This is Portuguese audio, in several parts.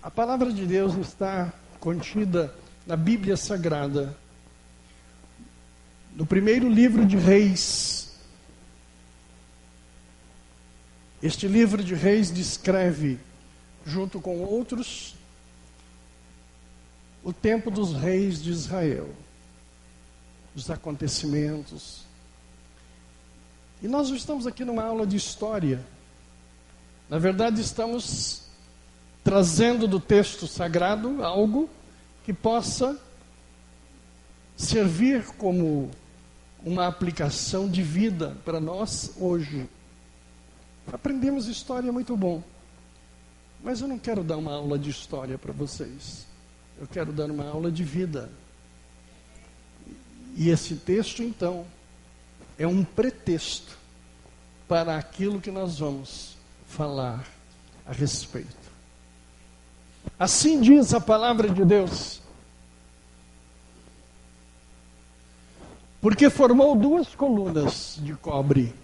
A palavra de Deus está contida na Bíblia Sagrada, no primeiro livro de Reis. Este livro de Reis descreve, junto com outros, o tempo dos reis de Israel, os acontecimentos. E nós estamos aqui numa aula de história. Na verdade, estamos trazendo do texto sagrado algo que possa servir como uma aplicação de vida para nós hoje. Aprendemos história, muito bom. Mas eu não quero dar uma aula de história para vocês. Eu quero dar uma aula de vida. E esse texto, então, é um pretexto para aquilo que nós vamos falar a respeito. Assim diz a palavra de Deus: porque formou 2 colunas de cobre,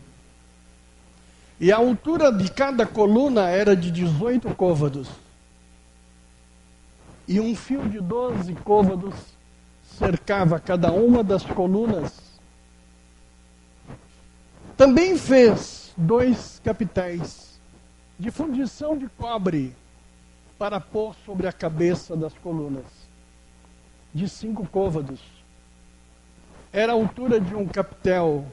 e a altura de cada coluna era de 18 côvados, e um fio de 12 côvados cercava cada uma das colunas. Também fez 2 capitéis de fundição de cobre para pôr sobre a cabeça das colunas, de 5 côvados. Era a altura de um capitel,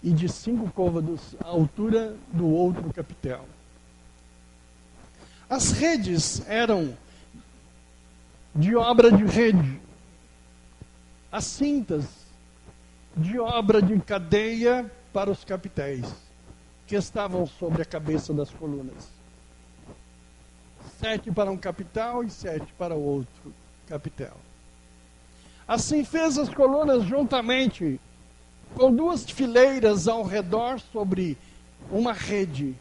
e de 5 côvados a altura do outro capitel. As redes eram de obra de rede, as cintas de obra de cadeia para os capitéis, que estavam sobre a cabeça das colunas. 7 para um capitel e 7 para o outro capitel. Assim fez as colunas juntamente, com 2 fileiras ao redor sobre uma rede,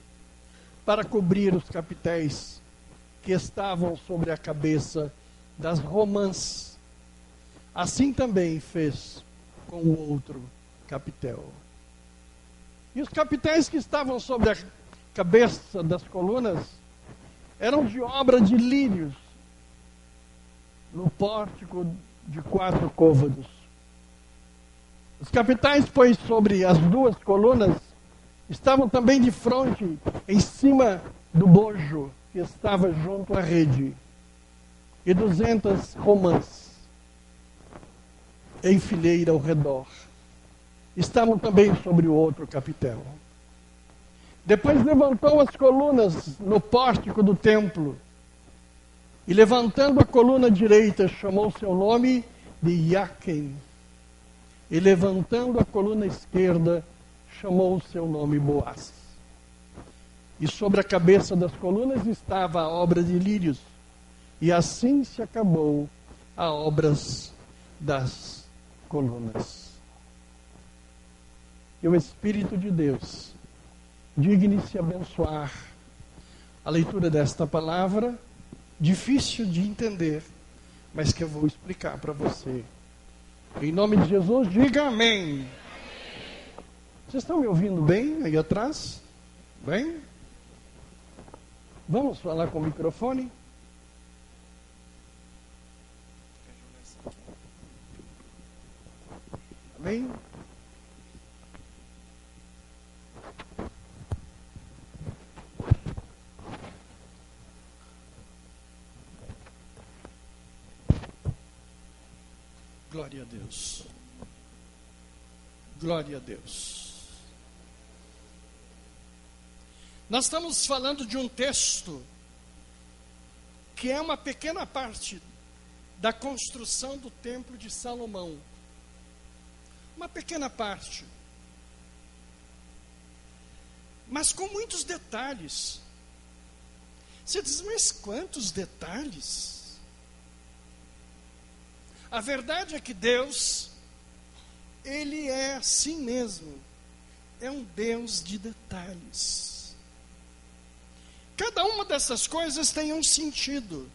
para cobrir os capitéis que estavam sobre a cabeça das romãs. Assim também fez com o outro capitel. E os capitéis que estavam sobre a cabeça das colunas eram de obra de lírios, no pórtico de 4 côvados. Os capitéis, pois, sobre as 2 colunas, estavam também de fronte, em cima do bojo que estava junto à rede, e 200 romãs em fileira ao redor. Estavam também sobre o outro capitel. Depois levantou as colunas no pórtico do templo, e levantando a coluna direita, chamou seu nome de Iaquim, e levantando a coluna esquerda, chamou seu nome Boaz. E sobre a cabeça das colunas estava a obra de lírios, e assim se acabou a obra das colunas. E o Espírito de Deus digne-se abençoar a leitura desta palavra, difícil de entender, mas que eu vou explicar para você. Em nome de Jesus, diga amém. Vocês estão me ouvindo bem aí atrás? Bem? Vamos falar com o microfone? Amém? Glória a Deus. Glória a Deus. Nós estamos falando de um texto que é uma pequena parte da construção do templo de Salomão. Uma pequena parte. Mas com muitos detalhes. Você diz, mas quantos detalhes? A verdade é que Deus, Ele é assim mesmo. É um Deus de detalhes. Cada uma dessas coisas tem um sentido,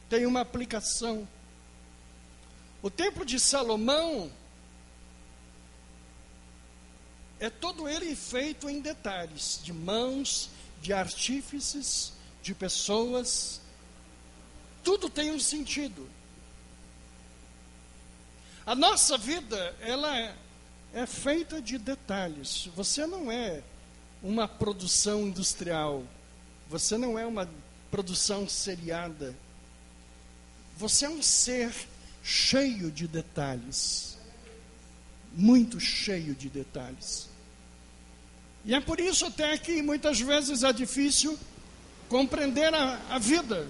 tem uma aplicação. O templo de Salomão é todo ele feito em detalhes, de mãos, de artífices, de pessoas tudo tem um sentido. A nossa vida, ela é feita de detalhes. Você não é uma produção industrial. Você não é uma produção seriada. Você é um ser cheio de detalhes. Muito cheio de detalhes. E é por isso até que muitas vezes é difícil compreender a vida.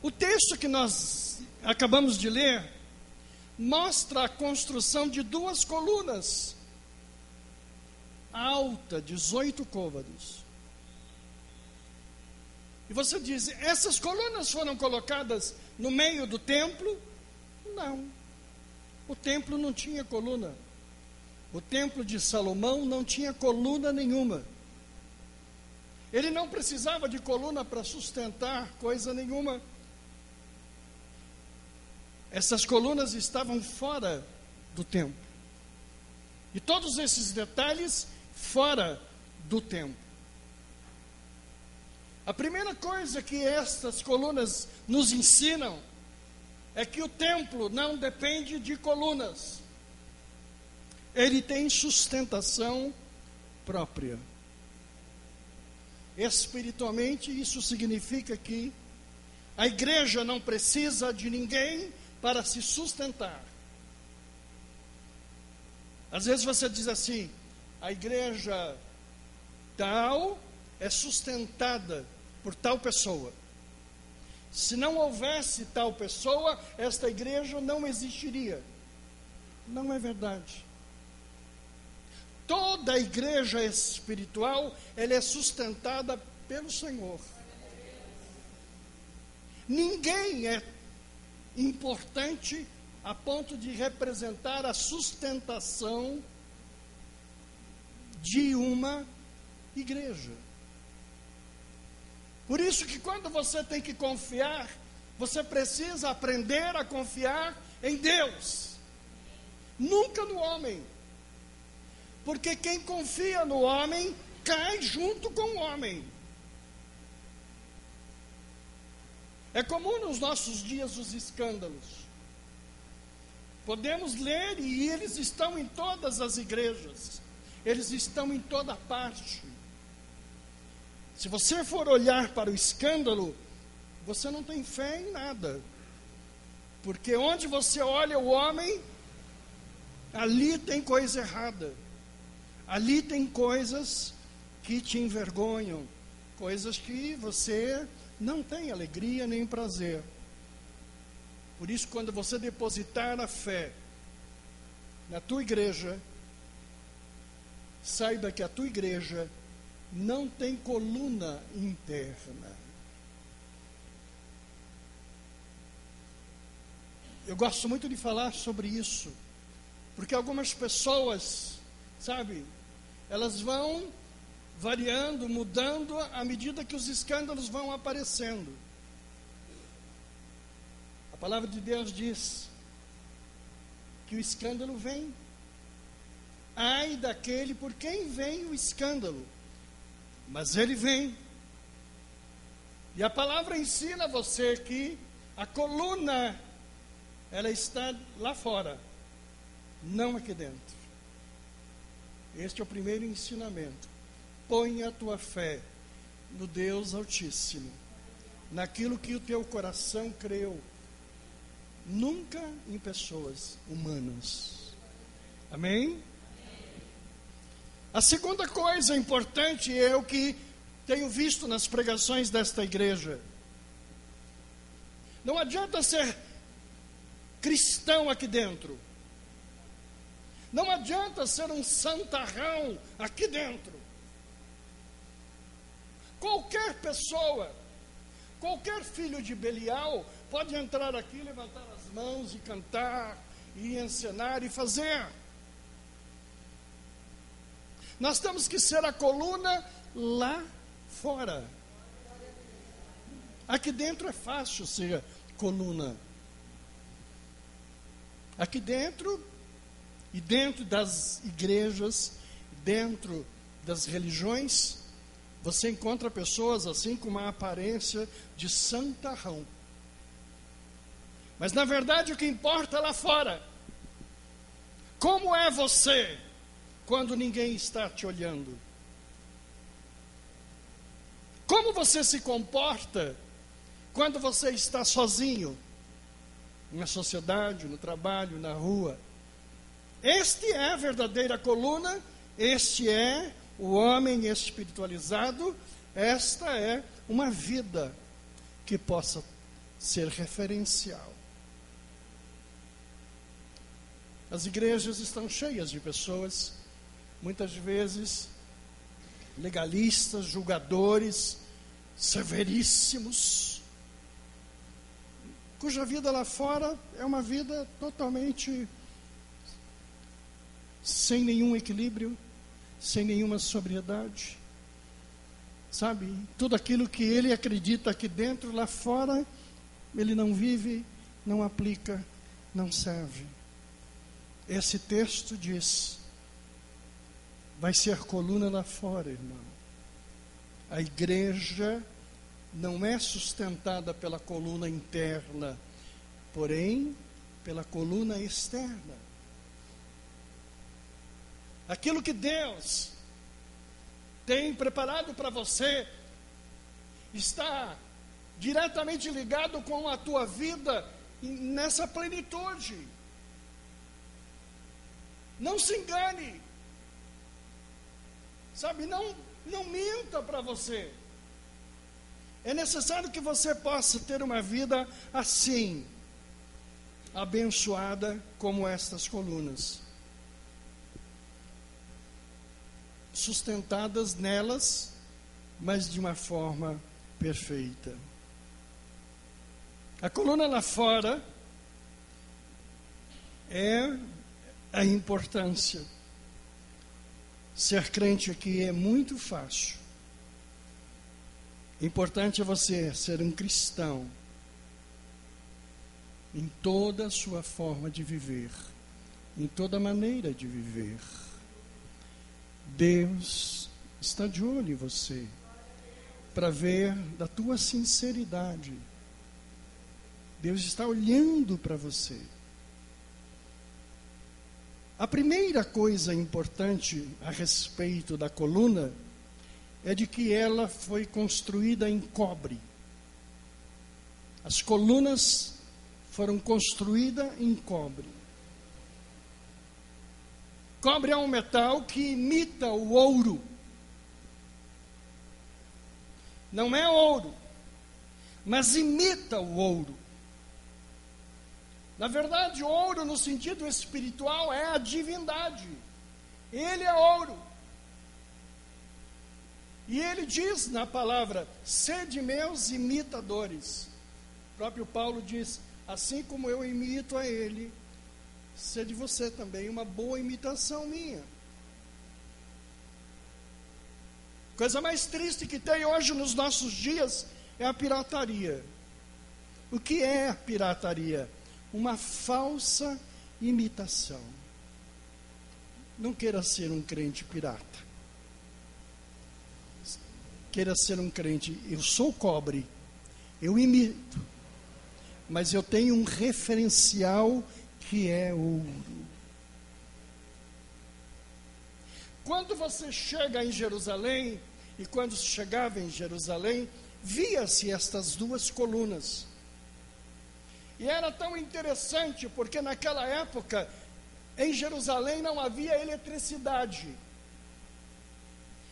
O texto que nós acabamos de ler mostra a construção de 2 colunas, alta, 18 côvados. E você diz, essas colunas foram colocadas no meio do templo? Não. O templo não tinha coluna. O templo de Salomão não tinha coluna nenhuma. Ele não precisava de coluna para sustentar coisa nenhuma. Essas colunas estavam fora do templo. E todos esses detalhes fora do templo. A primeira coisa que estas colunas nos ensinam é que o templo não depende de colunas. Ele tem sustentação própria. Espiritualmente, isso significa que a igreja não precisa de ninguém para se sustentar. Às vezes você diz assim, a igreja tal é sustentada por tal pessoa. Se não houvesse tal pessoa, esta igreja não existiria. Não é verdade. Toda a igreja espiritual, ela é sustentada pelo Senhor. Ninguém é importante a ponto de representar a sustentação de uma igreja. Por isso que quando você tem que confiar, você precisa aprender a confiar em Deus, nunca no homem. Porque quem confia no homem, cai junto com o homem. É comum nos nossos dias os escândalos. Podemos ler e eles estão em todas as igrejas. Eles estão em toda parte. Se você for olhar para o escândalo, você não tem fé em nada. Porque onde você olha o homem, ali tem coisa errada. Ali tem coisas que te envergonham, coisas que você não tem alegria nem prazer. Por isso, quando você depositar a fé na tua igreja, saiba que a tua igreja não tem coluna interna. Eu gosto muito de falar sobre isso, porque algumas pessoas, sabe, elas vão variando, mudando à medida que os escândalos vão aparecendo. A palavra de Deus diz que o escândalo vem. Ai daquele por quem vem o escândalo, mas ele vem. E a palavra ensina você que a coluna, ela está lá fora, não aqui dentro. Este é o primeiro ensinamento. Põe a tua fé no Deus Altíssimo, naquilo que o teu coração creu, nunca em pessoas humanas. Amém? A segunda coisa importante é o que tenho visto nas pregações desta igreja. Não adianta ser cristão aqui dentro. Não adianta ser um santarrão aqui dentro. Qualquer pessoa, qualquer filho de Belial pode entrar aqui, levantar as mãos e cantar, e encenar e fazer. Nós temos que ser a coluna lá fora. Aqui dentro é fácil ser coluna. Aqui dentro, e dentro das igrejas, dentro das religiões, Você encontra pessoas assim com uma aparência de santarrão. Mas na verdade o que importa é lá fora. Como é você quando ninguém está te olhando? Como você se comporta quando você está sozinho? Na sociedade, no trabalho, na rua. Este é a verdadeira coluna, este é o homem espiritualizado, esta é uma vida que possa ser referencial. As igrejas estão cheias de pessoas, muitas vezes legalistas, julgadores, severíssimos, cuja vida lá fora é uma vida totalmente sem nenhum equilíbrio, sem nenhuma sobriedade. Sabe, tudo aquilo que ele acredita aqui dentro, lá fora, ele não vive, não aplica, não serve. Esse texto diz, vai ser coluna lá fora, irmão. A igreja não é sustentada pela coluna interna, porém, pela coluna externa. Aquilo que Deus tem preparado para você está diretamente ligado com a tua vida nessa plenitude. Não se engane. Sabe, não minta para você. É necessário que você possa ter uma vida assim, abençoada como estas colunas, sustentadas nelas, mas de uma forma perfeita. A coluna lá fora é a importância. Ser crente aqui é muito fácil. Importante é você ser um cristão em toda a sua forma de viver, em toda maneira de viver. Deus está de olho em você para ver da tua sinceridade. Deus está olhando para você. A primeira coisa importante a respeito da coluna é de que ela foi construída em cobre. As colunas foram construídas em cobre. Cobre é um metal que imita o ouro. Não é ouro, mas imita o ouro. Na verdade, ouro no sentido espiritual é a divindade. Ele é ouro. E ele diz na palavra, sede meus imitadores. O próprio Paulo diz, assim como eu imito a ele, sede você também uma boa imitação minha. Coisa mais triste que tem hoje nos nossos dias é a pirataria. O que é a pirataria? Uma falsa imitação. Não queira ser um crente pirata. Queira ser um crente, eu sou cobre, eu imito, mas eu tenho um referencial que é ouro. Quando você chega em Jerusalém, e quando chegava em Jerusalém, via-se estas duas colunas. E era tão interessante, porque naquela época, em Jerusalém não havia eletricidade.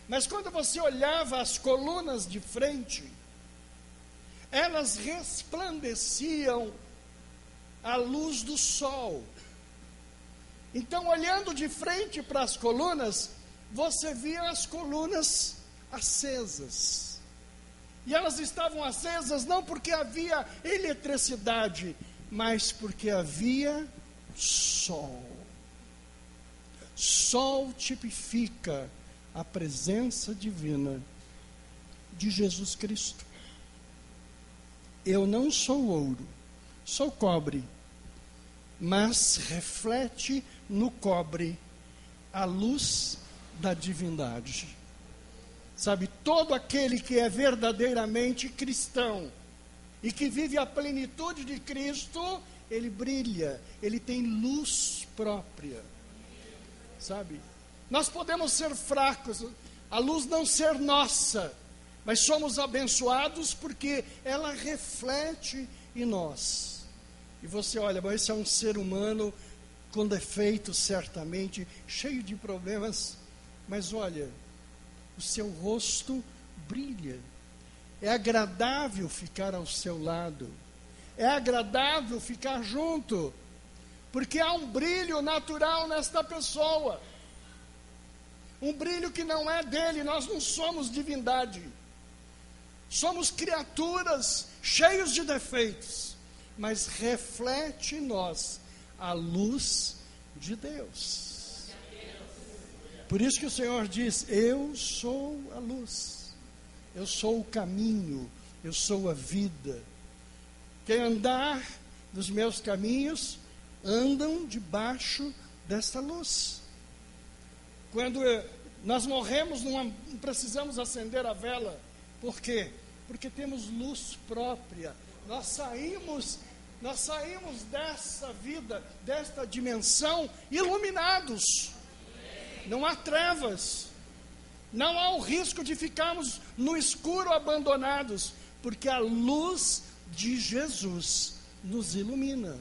Mas quando você olhava as colunas de frente, elas resplandeciam à luz do sol. Então, olhando de frente para as colunas, você via as colunas acesas. E elas estavam acesas não porque havia eletricidade, mas porque havia sol. Sol tipifica a presença divina de Jesus Cristo. Eu não sou ouro, sou cobre, mas reflete no cobre a luz da divindade. Sabe, todo aquele que é verdadeiramente cristão e que vive a plenitude de Cristo, ele brilha, ele tem luz própria. Sabe? Nós podemos ser fracos, a luz não ser nossa, mas somos abençoados porque ela reflete em nós. E você olha, mas esse é um ser humano com defeitos, certamente, cheio de problemas, mas olha, o seu rosto brilha. É agradável ficar ao seu lado, é agradável ficar junto, porque há um brilho natural nesta pessoa, um brilho que não é dele. Nós não somos divindade, somos criaturas cheios de defeitos, mas reflete em nós a luz de Deus. Por isso que o Senhor diz: eu sou a luz, eu sou o caminho, eu sou a vida. Quem andar nos meus caminhos, andam debaixo desta luz. Quando nós morremos, não precisamos acender a vela. Por quê? Porque temos luz própria. Nós saímos dessa vida, desta dimensão, iluminados. Não há trevas. Não há o risco de ficarmos no escuro abandonados, porque a luz de Jesus nos ilumina.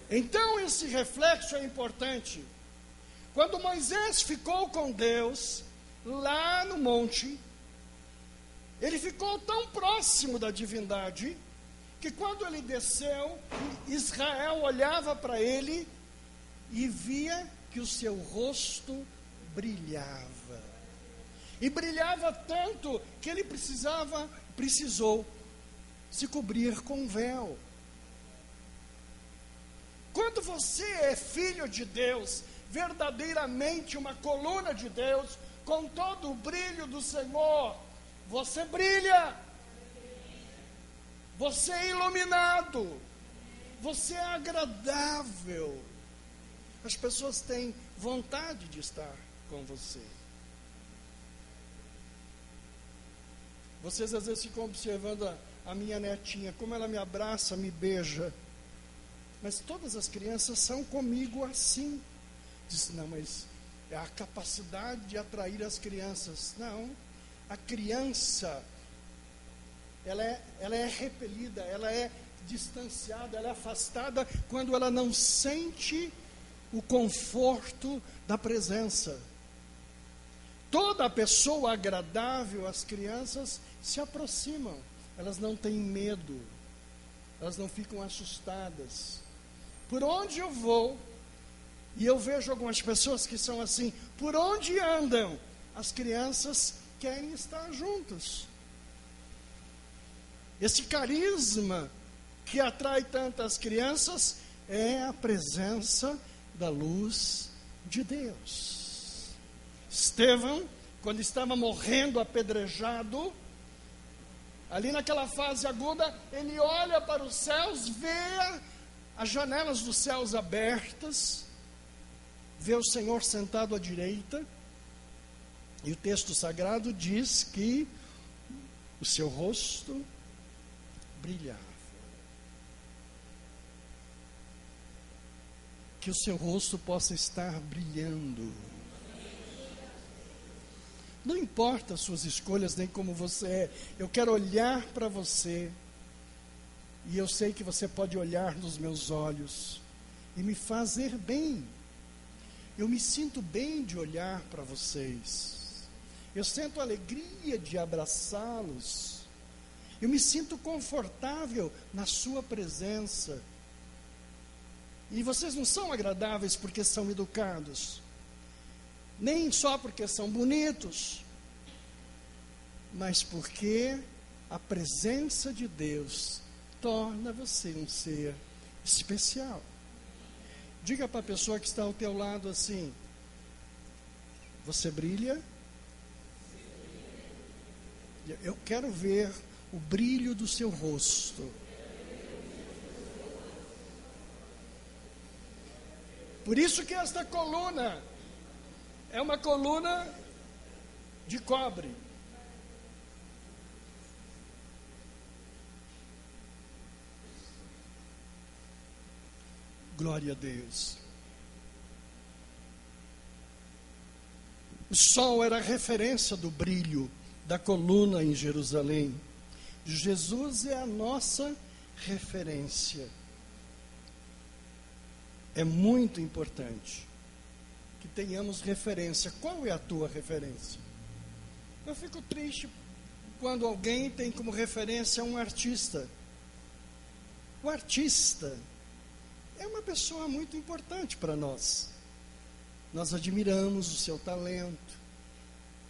Então esse reflexo é importante. Quando Moisés ficou com Deus, lá no monte, ele ficou tão próximo da divindade, que quando ele desceu, Israel olhava para ele e via que o seu rosto brilhava. E brilhava tanto que ele precisou se cobrir com um véu. Quando você é filho de Deus, verdadeiramente uma coluna de Deus, com todo o brilho do Senhor, você brilha, você é iluminado, você é agradável. As pessoas têm vontade de estar com você. Vocês às vezes ficam observando a minha netinha, como ela me abraça, me beija. Mas todas as crianças são comigo assim. Diz, não, mas é a capacidade de atrair as crianças. Não, a criança, ela é repelida, ela é distanciada, ela é afastada quando ela não sente o conforto da presença. Toda pessoa agradável às crianças se aproximam, elas não têm medo, elas não ficam assustadas. Por onde eu vou, e eu vejo algumas pessoas que são assim, por onde andam, as crianças querem estar juntos. Esse carisma que atrai tantas crianças é a presença da luz de Deus. Estevão, quando estava morrendo apedrejado, ali naquela fase aguda, ele olha para os céus, vê as janelas dos céus abertas, vê o Senhor sentado à direita, e o texto sagrado diz que o seu rosto brilhava. Que o seu rosto possa estar brilhando. Não importa as suas escolhas, nem como você é. Eu quero olhar para você. E eu sei que você pode olhar nos meus olhos e me fazer bem. Eu me sinto bem de olhar para vocês. Eu sinto alegria de abraçá-los. Eu me sinto confortável na sua presença. E vocês não são agradáveis porque são educados, nem só porque são bonitos, mas porque a presença de Deus torna você um ser especial. Diga para a pessoa que está ao teu lado assim: você brilha? Eu quero ver o brilho do seu rosto. Por isso que esta coluna é uma coluna de cobre. Glória a Deus. O sol era a referência do brilho da coluna em Jerusalém. Jesus é a nossa referência. É muito importante que tenhamos referência. Qual é a tua referência? Eu fico triste quando alguém tem como referência um artista. O artista é uma pessoa muito importante para nós. Nós admiramos o seu talento,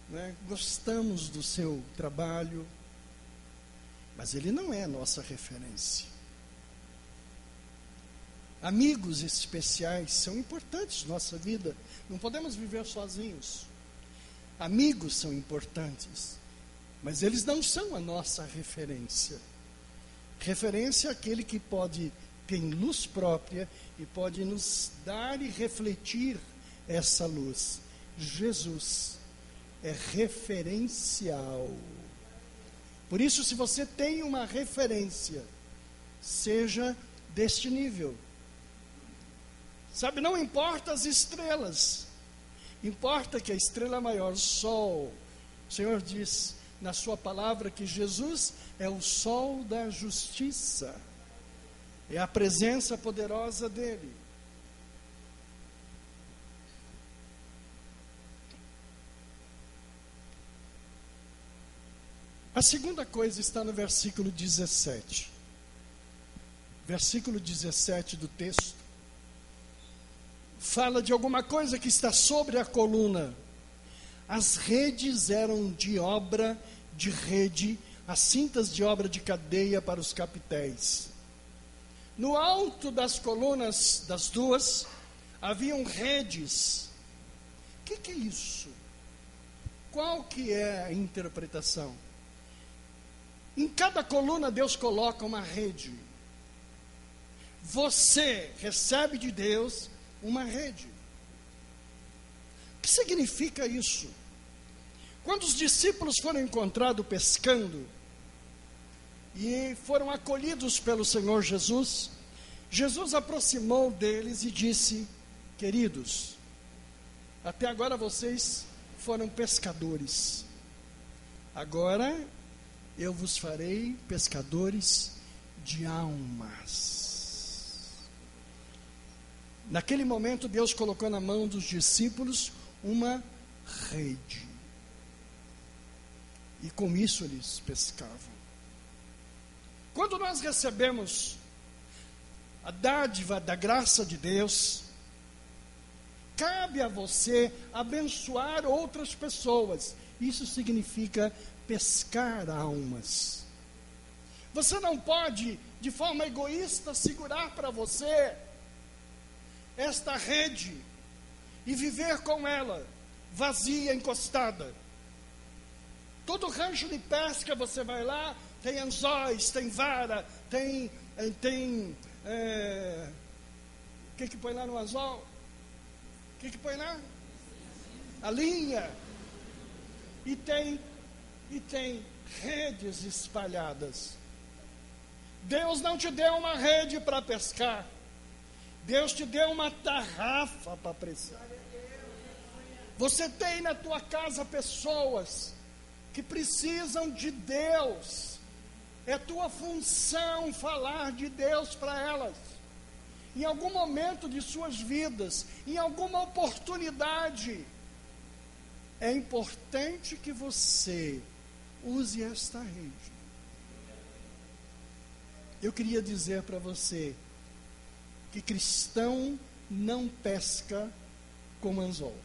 né? Gostamos do seu trabalho, mas ele não é a nossa referência. Amigos especiais são importantes na nossa vida. Não podemos viver sozinhos. Amigos são importantes, mas eles não são a nossa referência. Referência é aquele que tem luz própria e pode nos dar e refletir essa luz. Jesus é referencial. Por isso, se você tem uma referência, seja deste nível. Sabe, não importa as estrelas, importa que a estrela maior, o sol, o Senhor diz na sua palavra que Jesus é o sol da justiça, é a presença poderosa dele. A segunda coisa está no versículo 17. Versículo 17 do texto fala de alguma coisa que está sobre a coluna. As redes eram de obra de rede, as cintas de obra de cadeia para os capitéis. No alto das colunas, das duas, haviam redes. O que é isso? Qual que é a interpretação? Em cada coluna Deus coloca uma rede. Você recebe de Deus uma rede. O que significa isso? Quando os discípulos foram encontrados pescando e foram acolhidos pelo Senhor Jesus, Jesus aproximou deles e disse: queridos, até agora vocês foram pescadores, agora eu vos farei pescadores de almas. Naquele momento Deus colocou na mão dos discípulos uma rede, e com isso eles pescavam. Quando nós recebemos a dádiva da graça de Deus, cabe a você abençoar outras pessoas. Isso significa pescar almas. Você não pode, de forma egoísta, segurar para você esta rede e viver com ela vazia, encostada. Todo rancho de pesca você vai lá, tem anzóis, tem vara, tem o que põe lá no anzol? O que põe lá? A linha. E tem redes espalhadas. Deus não te deu uma rede para pescar. Deus te deu uma tarrafa para pescar. Você tem na tua casa pessoas que precisam de Deus. É tua função falar de Deus para elas. Em algum momento de suas vidas, em alguma oportunidade, é importante que você use esta rede. Eu queria dizer para você que cristão não pesca com anzol.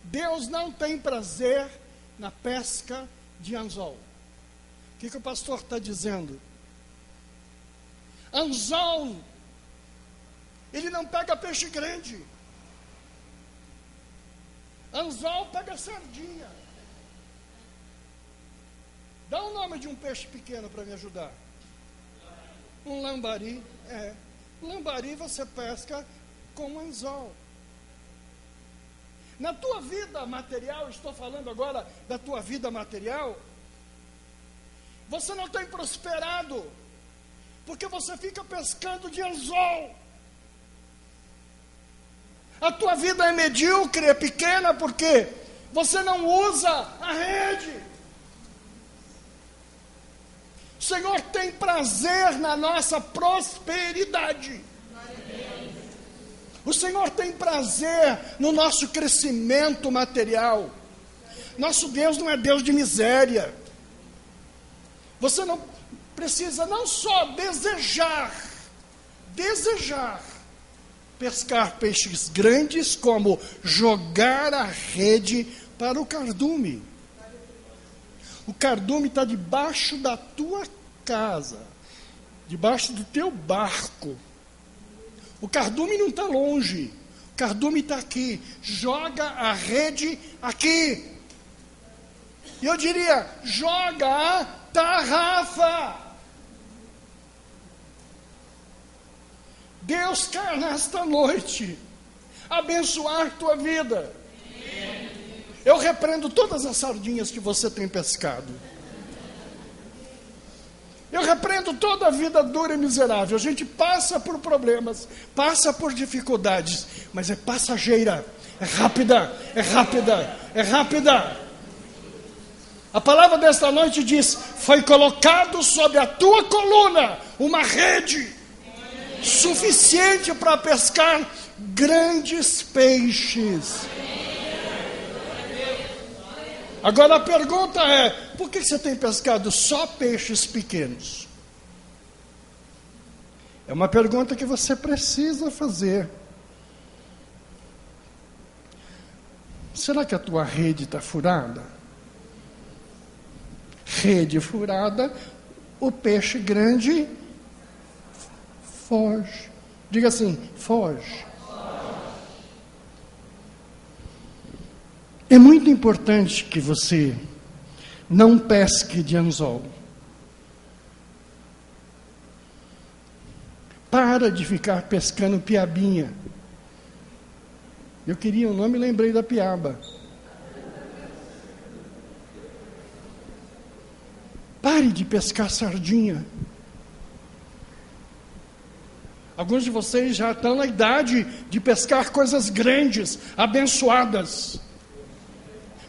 Deus não tem prazer na pesca de anzol. O que o pastor está dizendo? Anzol, ele não pega peixe grande. Anzol pega sardinha. Dá o nome de um peixe pequeno para me ajudar. Um lambari. Lambari você pesca com anzol. Na tua vida material, estou falando agora da tua vida material, você não tem prosperado, porque você fica pescando de anzol. A tua vida é medíocre, é pequena, porque você não usa a rede. O Senhor tem prazer na nossa prosperidade. O Senhor tem prazer no nosso crescimento material. Nosso Deus não é Deus de miséria. Você não precisa não só desejar pescar peixes grandes, como jogar a rede para o cardume. O cardume está debaixo da tua casa, debaixo do teu barco. O cardume não está longe, o cardume está aqui. Joga a rede aqui. E eu diria, joga a tarrafa. Deus quer nesta noite abençoar tua vida. Eu repreendo todas as sardinhas que você tem pescado. Eu repreendo toda a vida dura e miserável. A gente passa por problemas, passa por dificuldades, mas é passageira, é rápida, é rápida, é rápida. A palavra desta noite diz: foi colocado sobre a tua coluna uma rede suficiente para pescar grandes peixes. Agora a pergunta é: por que você tem pescado só peixes pequenos? É uma pergunta que você precisa fazer. Será que a tua rede está furada? Rede furada, o peixe grande foge. Diga assim: foge. É muito importante que você não pesque de anzol. Para de ficar pescando piabinha. Eu queria um nome e lembrei da piaba. Pare de pescar sardinha. Alguns de vocês já estão na idade de pescar coisas grandes, abençoadas.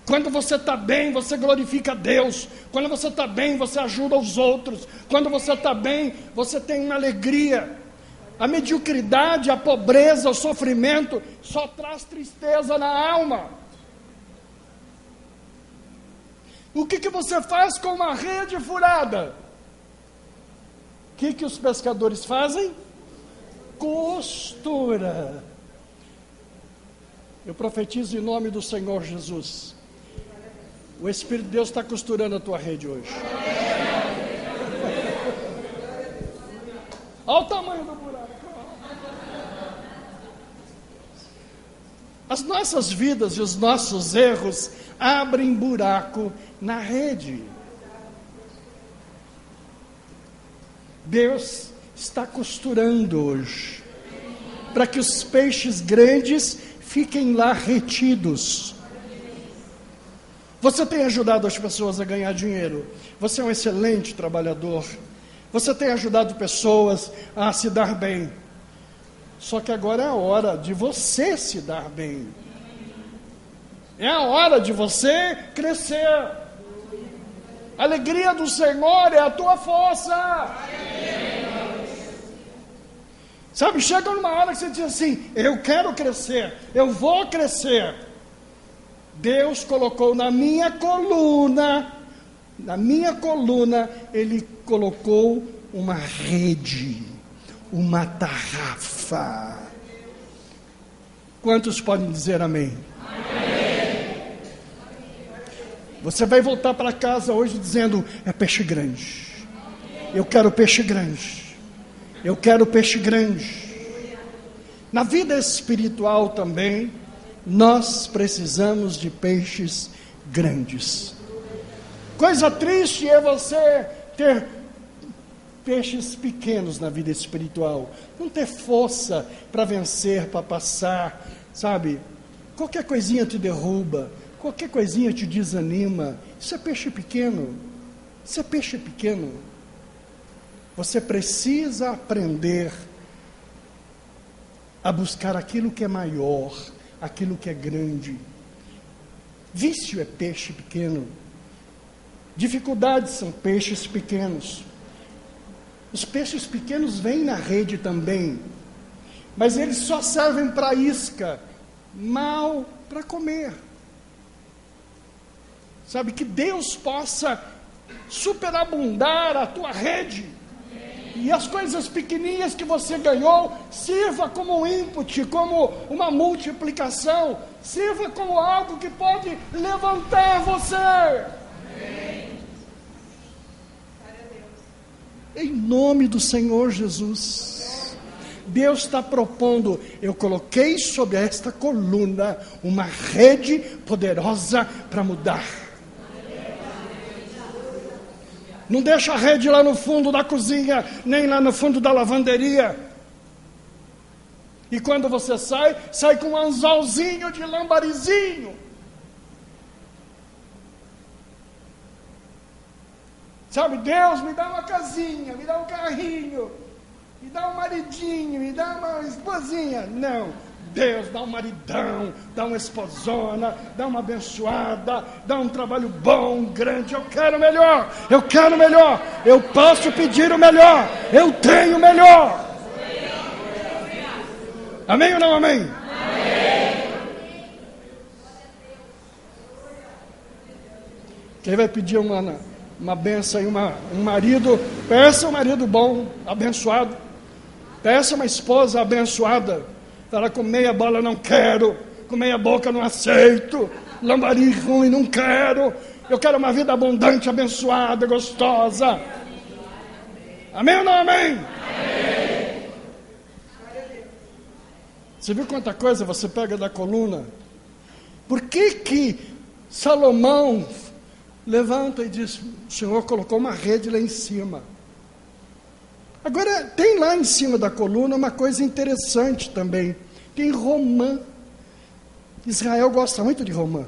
Quando você está bem, você glorifica a Deus. Quando você está bem, você ajuda os outros. Quando você está bem, você tem uma alegria. A mediocridade, a pobreza, o sofrimento só traz tristeza na alma. O que você faz com uma rede furada? O que os pescadores fazem? Costura. Eu profetizo em nome do Senhor Jesus. O Espírito de Deus está costurando a tua rede hoje. Olha o tamanho do buraco. As nossas vidas e os nossos erros abrem buraco na rede. Deus está costurando hoje, para que os peixes grandes fiquem lá retidos. Você tem ajudado as pessoas a ganhar dinheiro. Você é um excelente trabalhador. Você tem ajudado pessoas a se dar bem. Só que agora é a hora de você se dar bem. É a hora de você crescer. A alegria do Senhor é a tua força. Sabe, chega numa hora que você diz assim: eu quero crescer, eu vou crescer. Deus colocou na minha coluna, Ele colocou uma rede, uma tarrafa. Quantos podem dizer amém? Amém. Você vai voltar para casa hoje dizendo: é peixe grande. Eu quero peixe grande. Eu quero peixe grande. Na vida espiritual também, nós precisamos de peixes grandes. Coisa triste é você ter peixes pequenos na vida espiritual, não ter força para vencer, para passar, sabe? qualquer coisinha te derruba, qualquer coisinha te desanima. Isso é peixe pequeno. Isso é peixe pequeno. Você precisa aprender a buscar aquilo que é maior, aquilo que é grande. Vício é peixe pequeno. Dificuldades são peixes pequenos. Os peixes pequenos vêm na rede também, mas eles só servem para isca, mal para comer. Sabe, que Deus possa superabundar a tua rede, e as coisas pequenininhas que você ganhou sirva como um input, como uma multiplicação, sirva como algo que pode levantar você. Em nome do Senhor Jesus. Deus está propondo: eu coloquei sobre esta coluna uma rede poderosa para mudar. Não deixa a rede lá no fundo da cozinha, nem lá no fundo da lavanderia. E quando você sai com um anzolzinho de lambarizinho. Sabe, Deus, me dá uma casinha, me dá um carrinho, me dá um maridinho, me dá uma esposinha. Não, Deus dá um maridão, dá uma esposona, dá uma abençoada, dá um trabalho bom, grande. Eu quero melhor, eu posso pedir o melhor, eu tenho o melhor. Amém ou não amém? Amém. Quem vai pedir uma benção e um marido, peça um marido bom, abençoado. Peça uma esposa abençoada. Fala, com meia bola não quero, com meia boca não aceito, lambari ruim não quero. Eu quero uma vida abundante, abençoada, gostosa. Amém ou não amém? Amém. Você viu quanta coisa você pega da coluna? Por que Salomão levanta e diz: o Senhor colocou uma rede lá em cima? Agora, tem lá em cima da coluna uma coisa interessante também. Tem romã. Israel gosta muito de romã.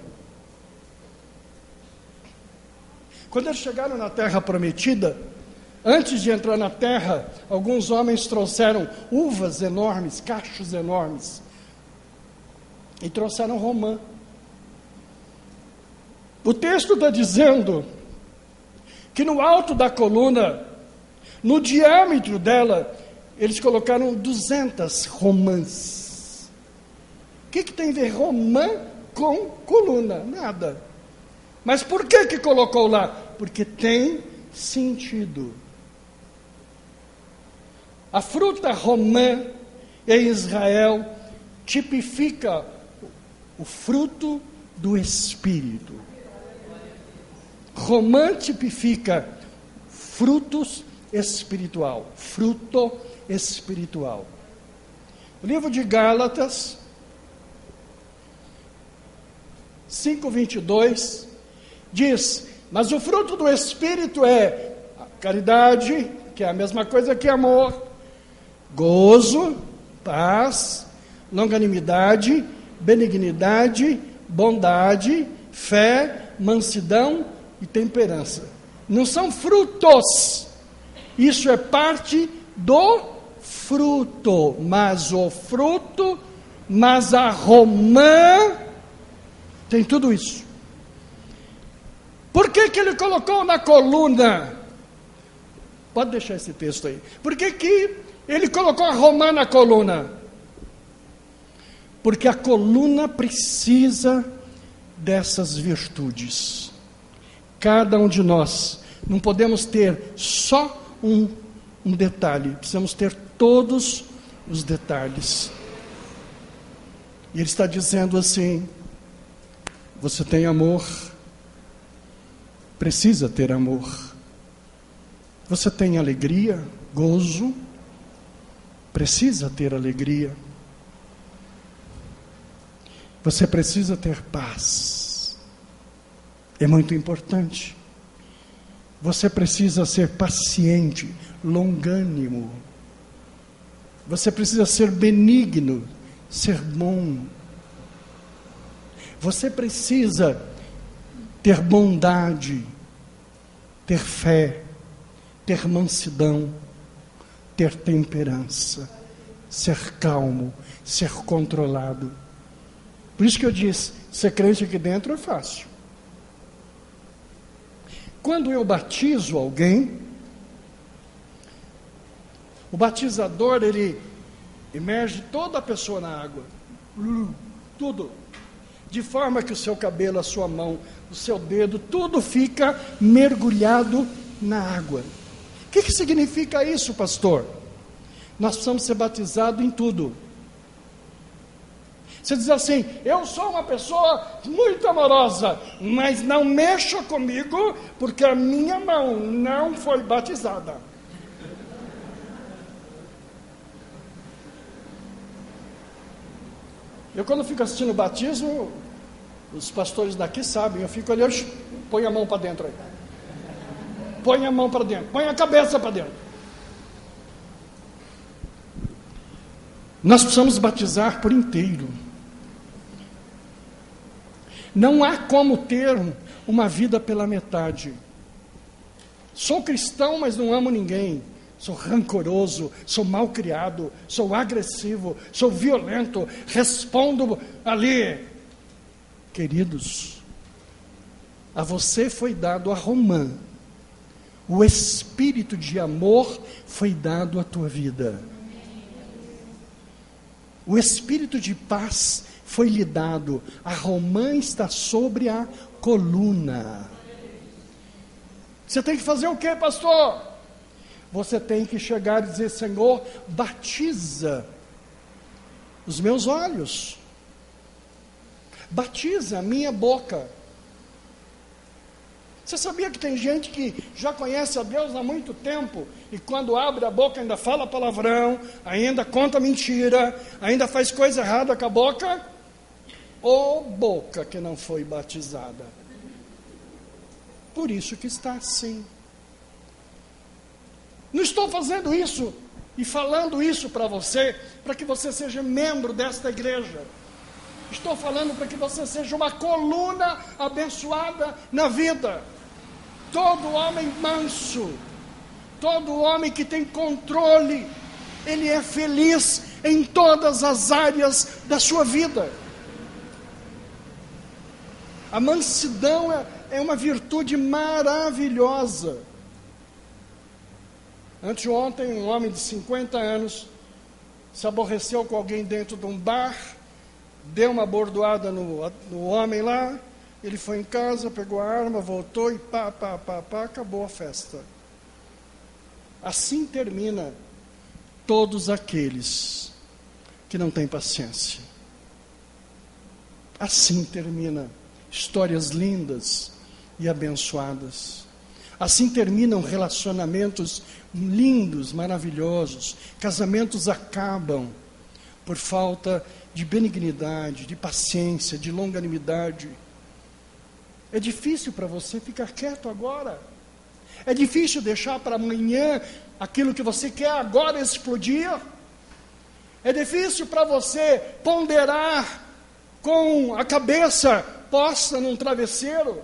Quando eles chegaram na terra prometida, antes de entrar na terra, alguns homens trouxeram uvas enormes, cachos enormes, e trouxeram romã. O texto está dizendo que no alto da coluna, no diâmetro dela, eles colocaram 200 romãs. O que tem a ver romã com coluna? Nada. Mas por que colocou lá? Porque tem sentido. A fruta romã em Israel tipifica o fruto do Espírito. Romã tipifica frutos espiritual, fruto espiritual. O livro de Gálatas 5:22 diz: mas o fruto do Espírito é a caridade, que é a mesma coisa que amor, gozo, paz, longanimidade, benignidade, bondade, fé, mansidão e temperança. Não são frutos, isso é parte do fruto, mas o fruto, mas a romã tem tudo isso. Por que ele colocou na coluna? Pode deixar esse texto aí. Por que ele colocou a romã na coluna? Porque a coluna precisa dessas virtudes. Cada um de nós, não podemos ter só um detalhe, precisamos ter todos os detalhes. E ele está dizendo assim: você tem amor, precisa ter amor. Você tem alegria, gozo, precisa ter alegria. Você precisa ter paz, é muito importante. Você precisa ser paciente, longânimo. Você precisa ser benigno, ser bom. Você precisa ter bondade, ter fé, ter mansidão, ter temperança, ser calmo, ser controlado. Por isso que eu disse, ser crente aqui dentro é fácil. Quando eu batizo alguém, o batizador, ele imerge toda a pessoa na água, tudo, de forma que o seu cabelo, a sua mão, o seu dedo, tudo fica mergulhado na água. O que significa isso, pastor? Nós precisamos ser batizados em tudo. Você diz assim, eu sou uma pessoa muito amorosa, mas não mexa comigo, porque a minha mão não foi batizada. Eu, quando fico assistindo o batismo, os pastores daqui sabem, eu fico ali, põe a mão para dentro aí. Põe a mão para dentro, põe a cabeça para dentro. Nós precisamos batizar por inteiro. Não há como ter uma vida pela metade. Sou cristão, mas não amo ninguém. Sou rancoroso, sou malcriado, sou agressivo, sou violento, respondo ali. Queridos, a você foi dado a romã. O espírito de amor foi dado à tua vida. O espírito de paz foi lhe dado. A romã está sobre a coluna. Você tem que fazer o quê, pastor? Você tem que chegar e dizer, Senhor, batiza os meus olhos. Batiza a minha boca. Você sabia que tem gente que já conhece a Deus há muito tempo e quando abre a boca ainda fala palavrão, ainda conta mentira, ainda faz coisa errada com a boca? Ô boca que não foi batizada. Por isso que está assim. Não estou fazendo isso e falando isso para você, para que você seja membro desta igreja. Estou falando para que você seja uma coluna abençoada na vida. Todo homem manso, todo homem que tem controle, ele é feliz em todas as áreas da sua vida. A mansidão é uma virtude maravilhosa. Anteontem, um homem de 50 anos se aborreceu com alguém dentro de um bar, deu uma bordoada no homem lá, ele foi em casa, pegou a arma, voltou e acabou a festa. Assim termina todos aqueles que não têm paciência. Assim termina histórias lindas e abençoadas. Assim terminam relacionamentos lindos, maravilhosos. Casamentos acabam por falta de benignidade, de paciência, de longanimidade. É difícil para você ficar quieto agora. É difícil deixar para amanhã aquilo que você quer agora explodir. É difícil para você ponderar com a cabeça posta num travesseiro.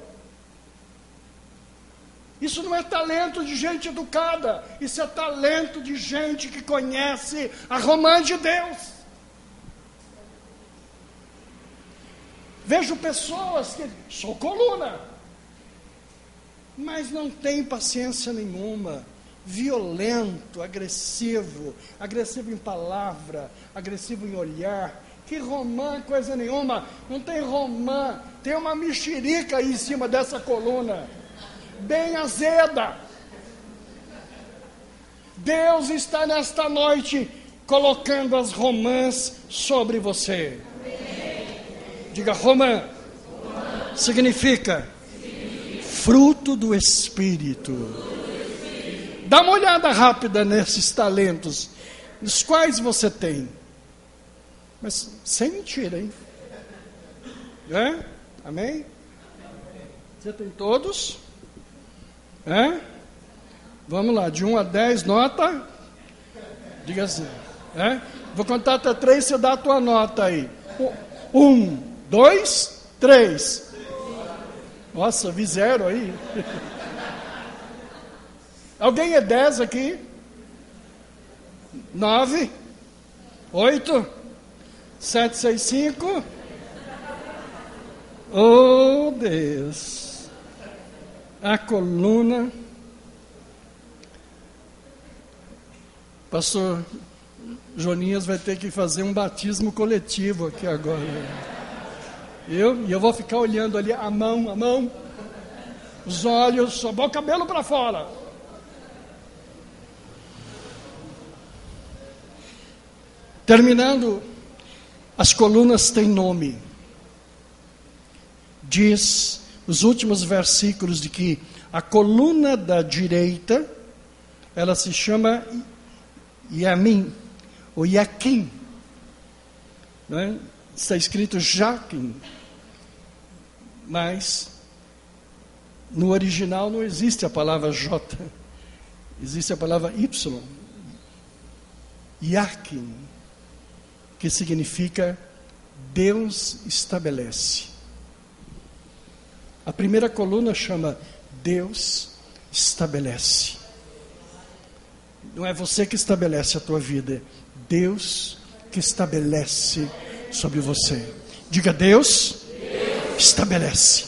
Isso não é talento de gente educada, isso é talento de gente que conhece a romã de Deus. Vejo pessoas que sou coluna, mas não tem paciência nenhuma, violento, agressivo em palavra, agressivo em olhar. Que romã, coisa nenhuma, não tem romã, tem uma mexerica aí em cima dessa coluna. Bem azeda. Deus está nesta noite colocando as romãs sobre você. Diga, romã. Significa fruto do Espírito. Dá uma olhada rápida nesses talentos, os quais você tem. Mas sem mentira, hein? É? Amém? Você tem todos? É? Vamos lá, de 1 a 10, nota. Diga assim. É? Vou contar até 3, você dá a tua nota aí. 1, 2, 3. Nossa, vi 0 aí. Alguém é 10 aqui? 9, 8, 7, 6, 5. Oh, Deus. A coluna. Pastor Joninhas vai ter que fazer um batismo coletivo aqui agora. E eu vou ficar olhando ali a mão, os olhos, só o cabelo para fora. Terminando, as colunas têm nome. Diz os últimos versículos de que a coluna da direita, ela se chama Yamin, ou Yaquim. Não é? Está escrito Jaquim. Mas no original não existe a palavra J. Existe a palavra Y. Yaquim, que significa Deus estabelece. A primeira coluna chama Deus estabelece. Não é você que estabelece a tua vida, é Deus que estabelece sobre você. Diga, Deus estabelece.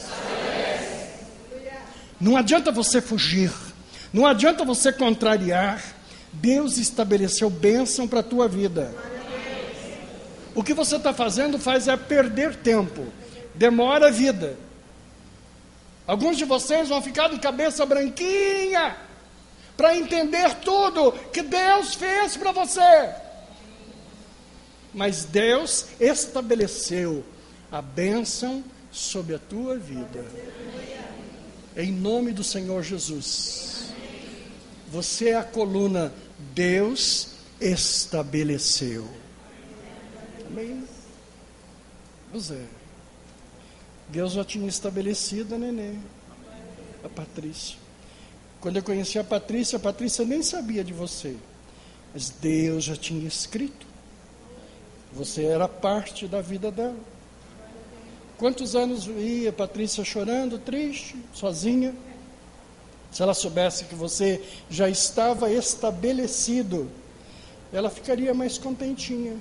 Não adianta você fugir, não adianta você contrariar. Deus estabeleceu bênção para a tua vida. O que você está fazendo é perder tempo, demora a vida. Alguns de vocês vão ficar de cabeça branquinha para entender tudo que Deus fez para você. Mas Deus estabeleceu a bênção sobre a tua vida. Em nome do Senhor Jesus. Você é a coluna, Deus estabeleceu. Amém? Pois é. Deus já tinha estabelecido a Nenê, a Patrícia. Quando eu conheci a Patrícia nem sabia de você. Mas Deus já tinha escrito. Você era parte da vida dela. Quantos anos ia a Patrícia chorando, triste, sozinha? Se ela soubesse que você já estava estabelecido, ela ficaria mais contentinha.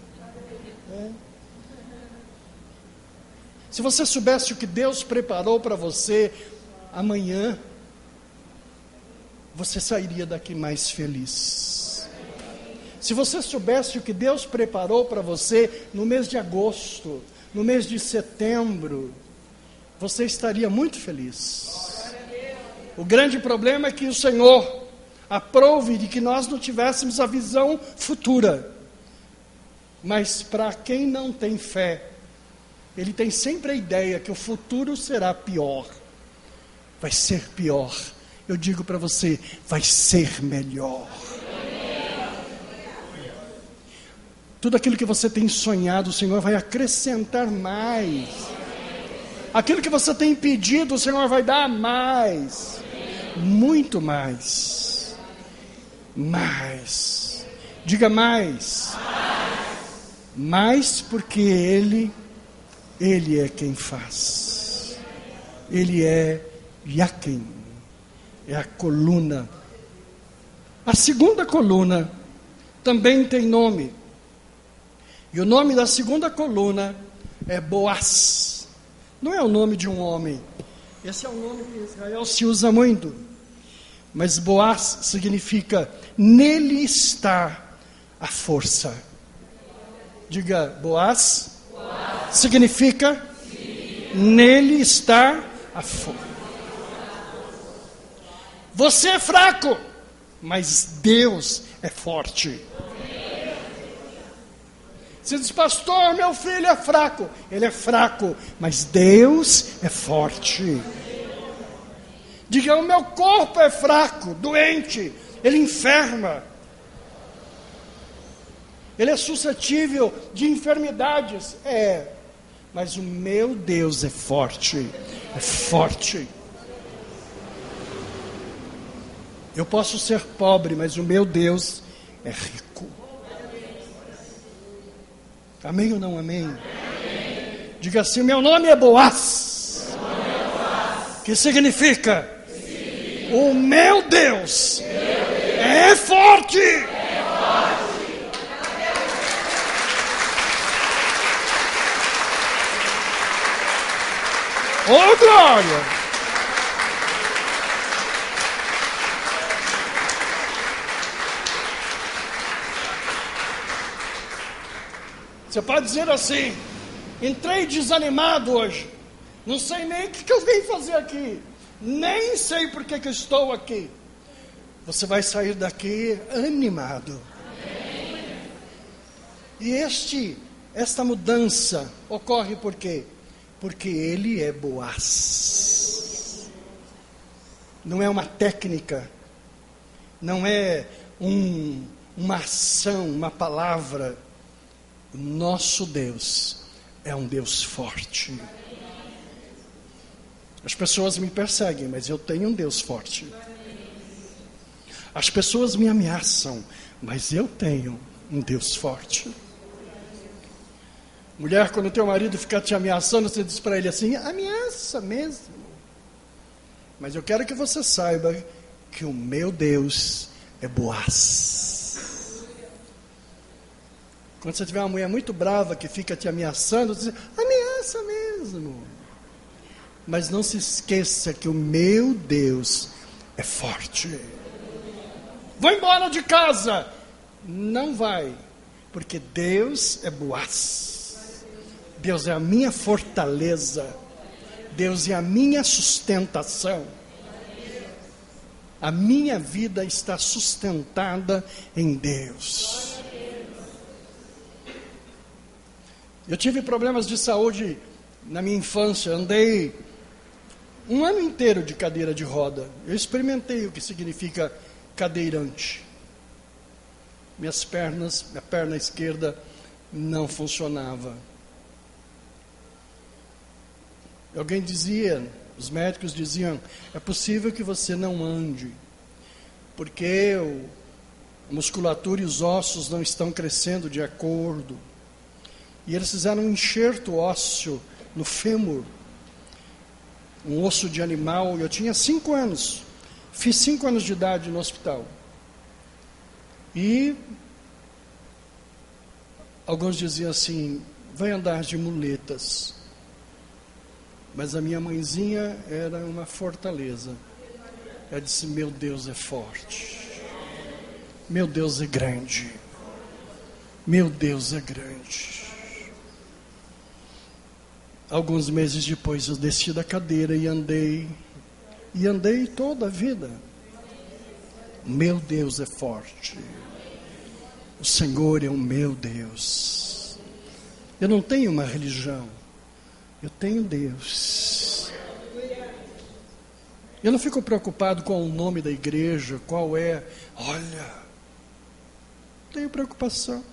Se você soubesse o que Deus preparou para você amanhã, você sairia daqui mais feliz. Se você soubesse o que Deus preparou para você no mês de agosto, no mês de setembro, você estaria muito feliz. O grande problema é que o Senhor aprove de que nós não tivéssemos a visão futura. Mas para quem não tem fé, ele tem sempre a ideia que o futuro será pior. Vai ser pior. Eu digo para você, vai ser melhor. Tudo aquilo que você tem sonhado, o Senhor vai acrescentar mais. Aquilo que você tem pedido, o Senhor vai dar mais. Muito mais. Mais. Diga mais. Mais porque Ele é quem faz. Ele é Yaquim. É a coluna. A segunda coluna também tem nome. E o nome da segunda coluna é Boaz. Não é o nome de um homem. Esse é o nome que Israel se usa muito. Mas Boaz significa, nele está a força. Diga, Boaz. Significa, nele está a força. Você é fraco, mas Deus é forte. Você diz, pastor, meu filho é fraco. Ele é fraco, mas Deus é forte. Diga, o meu corpo é fraco, doente, ele enferma. Ele é suscetível de enfermidades. Mas o meu Deus é forte. É forte. Eu posso ser pobre, mas o meu Deus é rico. Amém ou não amém? Diga assim, meu nome é Boaz. Que significa? O meu Deus é forte. Oh, glória! Você pode dizer assim: entrei desanimado hoje, não sei nem o que eu vim fazer aqui, nem sei por que eu estou aqui. Você vai sair daqui animado. E esta mudança ocorre por quê? Porque Ele é Boaz. Não é uma técnica, não é uma ação, uma palavra. O nosso Deus é um Deus forte. As pessoas me perseguem, mas eu tenho um Deus forte. As pessoas me ameaçam, mas eu tenho um Deus forte. Mulher, quando teu marido ficar te ameaçando, você diz para ele assim: ameaça mesmo. Mas eu quero que você saiba que o meu Deus é Boaz. Quando você tiver uma mulher muito brava que fica te ameaçando, você diz: ameaça mesmo. Mas não se esqueça que o meu Deus é forte. Vou embora de casa. Não vai, porque Deus é Boaz. Deus é a minha fortaleza. Deus é a minha sustentação. A minha vida está sustentada em Deus. Eu tive problemas de saúde na minha infância. Andei um ano inteiro de cadeira de roda. Eu experimentei o que significa cadeirante. Minha perna esquerda não funcionava. Alguém dizia, os médicos diziam: é possível que você não ande, porque a musculatura e os ossos não estão crescendo de acordo. E eles fizeram um enxerto ósseo no fêmur, um osso de animal. Eu tinha 5 anos, fiz 5 anos de idade no hospital. E alguns diziam assim: vai andar de muletas. Mas a minha mãezinha era uma fortaleza. Ela disse: meu Deus é forte, meu Deus é grande, meu Deus é grande. Alguns meses depois eu desci da cadeira e andei toda a vida. Meu Deus é forte. O Senhor é o meu Deus. Eu não tenho uma religião, eu tenho Deus. Eu não fico preocupado com o nome da igreja, qual é. Olha, não tenho preocupação.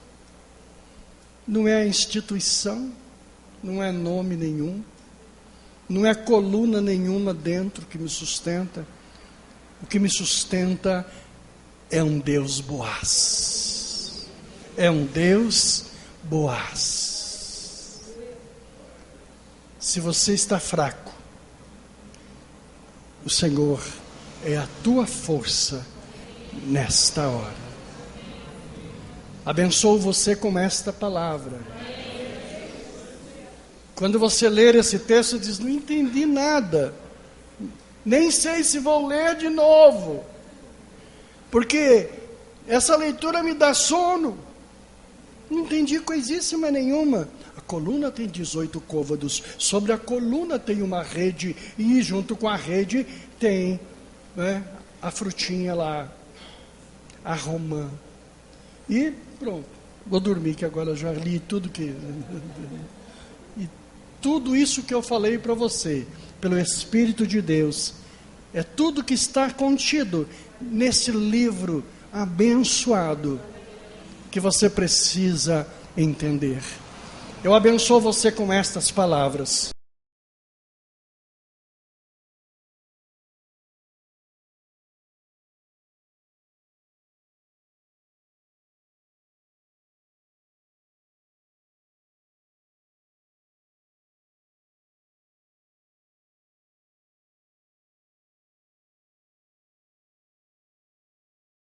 Não é a instituição, não é nome nenhum, não é coluna nenhuma dentro que me sustenta. O que me sustenta é um Deus Boaz. É um Deus Boaz. Se você está fraco, o Senhor é a tua força nesta hora. Abençoo você com esta palavra. Quando você ler esse texto, diz: não entendi nada, nem sei se vou ler de novo, porque essa leitura me dá sono. Não entendi coisíssima nenhuma. A coluna tem 18 côvados, sobre a coluna tem uma rede, e junto com a rede tem, né, a frutinha lá, a romã. E pronto, vou dormir, que agora já li tudo que... E tudo isso que eu falei para você, pelo Espírito de Deus, é tudo que está contido nesse livro abençoado, que você precisa entender. Eu abençoo você com estas palavras.